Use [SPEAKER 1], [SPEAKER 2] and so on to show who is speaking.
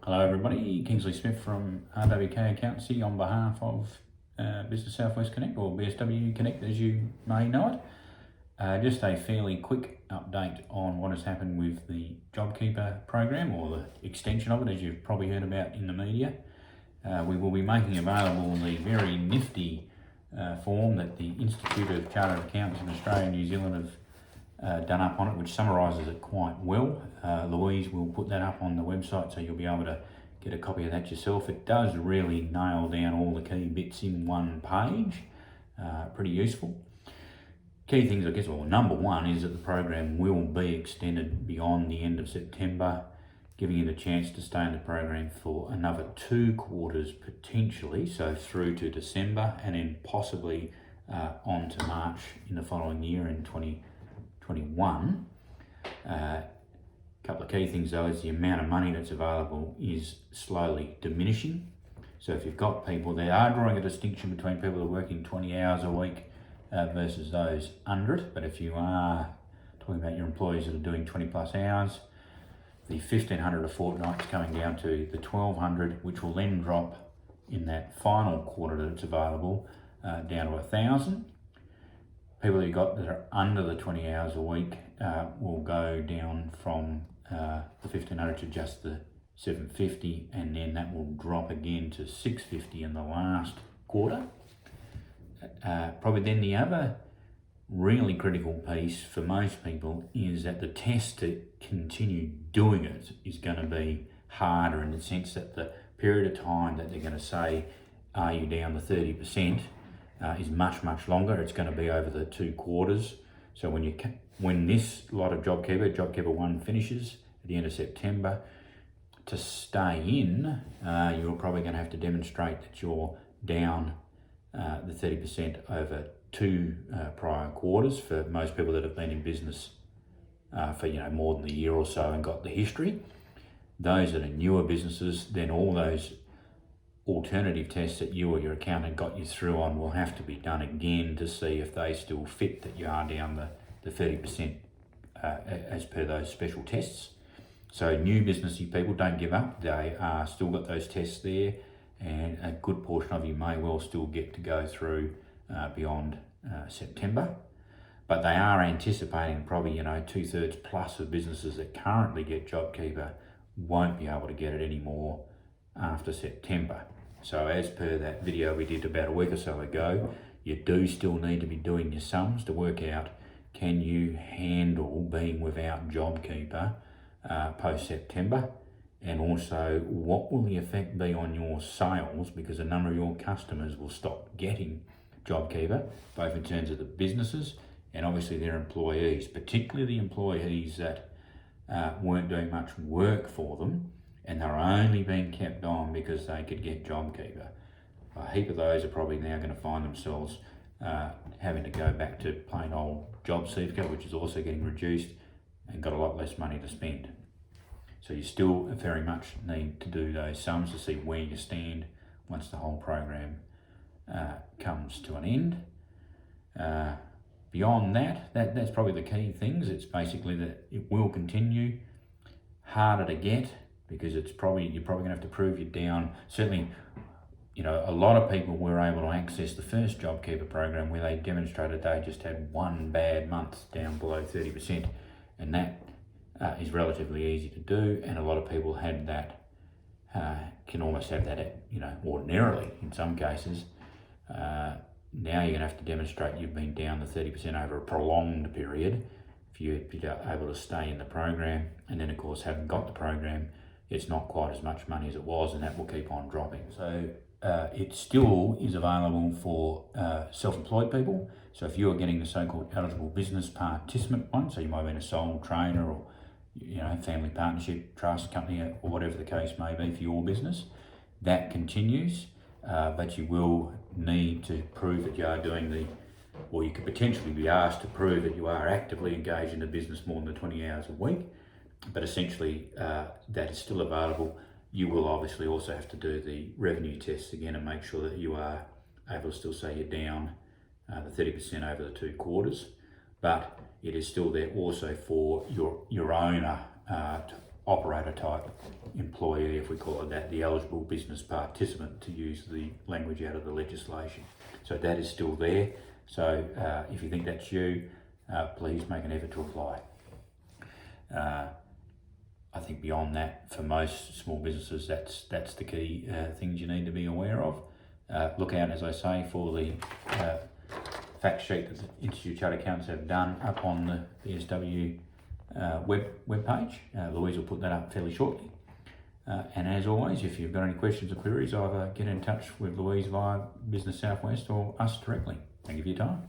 [SPEAKER 1] Hello everybody, Kingsley Smith from RWK Accountancy on behalf of Business Southwest Connect, or BSW Connect as you may know it. Just a fairly quick update on what has happened with the JobKeeper program, or the extension of it, as you've probably heard about in the media. We will be making available the very nifty form that the Institute of Chartered Accountants in Australia and New Zealand have done up on it, which summarises it quite well. Louise will put that up on the website, so you'll be able to get a copy of that yourself. It does really nail down all the key bits in one page. Pretty useful. Key things, I guess, well, number one is that the program will be extended beyond the end of September, giving you the chance to stay in the program for another 2 quarters potentially, so through to December, and then possibly on to March in the following year in 2021. Couple of key things though is the amount of money that's available is slowly diminishing. So if you've got people, they are drawing a distinction between people that are working 20 hours a week versus those under it. But if you are talking about your employees that are doing 20 plus hours, the 1,500 a fortnight is coming down to the 1,200, which will then drop in that final quarter that it's available down to 1,000. People that you've got that are under the 20 hours a week will go down from the 1,500 to just the 750, and then that will drop again to 650 in the last quarter. Probably then the other really critical piece for most people is that the test to continue doing it is going to be harder, in the sense that the period of time that they're going to say, are you down to 30%, is much longer. It's going to be over the 2 quarters. So when this lot of JobKeeper 1 finishes at the end of September, to stay in, you're probably going to have to demonstrate that you're down the 30% over 2 prior quarters for most people that have been in business for more than a year or so and got the history. Those that are newer businesses, then all those alternative tests that you or your accountant got you through on will have to be done again to see if they still fit that you are down the 30% as per those special tests. So new businessy people, don't give up. They are still got those tests there, and a good portion of you may well still get to go through beyond September. But they are anticipating probably 2/3 plus of businesses that currently get JobKeeper won't be able to get it anymore after September. So as per that video we did about a week or so ago, you do still need to be doing your sums to work out, can you handle being without JobKeeper post-September, and also what will the effect be on your sales, because a number of your customers will stop getting JobKeeper, both in terms of the businesses and obviously their employees, particularly the employees that weren't doing much work for them and they're only being kept on because they could get JobKeeper. A heap of those are probably now going to find themselves having to go back to plain old JobSeeker, which is also getting reduced and got a lot less money to spend. So you still very much need to do those sums to see where you stand once the whole program comes to an end. Beyond that's probably the key things. It's basically that it will continue, harder to get, because you're probably going to have to prove you're down. Certainly, a lot of people were able to access the first JobKeeper program where they demonstrated they just had 1 bad month down below 30%, and that is relatively easy to do, and a lot of people had that, can almost have that, ordinarily in some cases. Now you're going to have to demonstrate you've been down to 30% over a prolonged period if you're able to stay in the program, and then of course having got the program, it's not quite as much money as it was, and that will keep on dropping. So it still is available for self-employed people. So if you're getting the so-called eligible business participant one, so you might have been a sole trader or family partnership, trust company, or whatever the case may be for your business, that continues, but you will need to prove that you are doing or you could potentially be asked to prove that you are actively engaged in the business more than the 20 hours a week. But essentially, that is still available. You will obviously also have to do the revenue tests again and make sure that you are able to still say you're down the 30% over the 2 quarters. But it is still there also for your owner operator type employee, if we call it that, the eligible business participant, to use the language out of the legislation. So that is still there. So if you think that's you, please make an effort to apply. I think beyond that, for most small businesses, that's the key things you need to be aware of. Look out, as I say, for the fact sheet that the Institute of Chartered Accountants have done up on the BSW web page. Louise will put that up fairly shortly. And as always, if you've got any questions or queries, either get in touch with Louise via Business Southwest or us directly. Thank you for your time.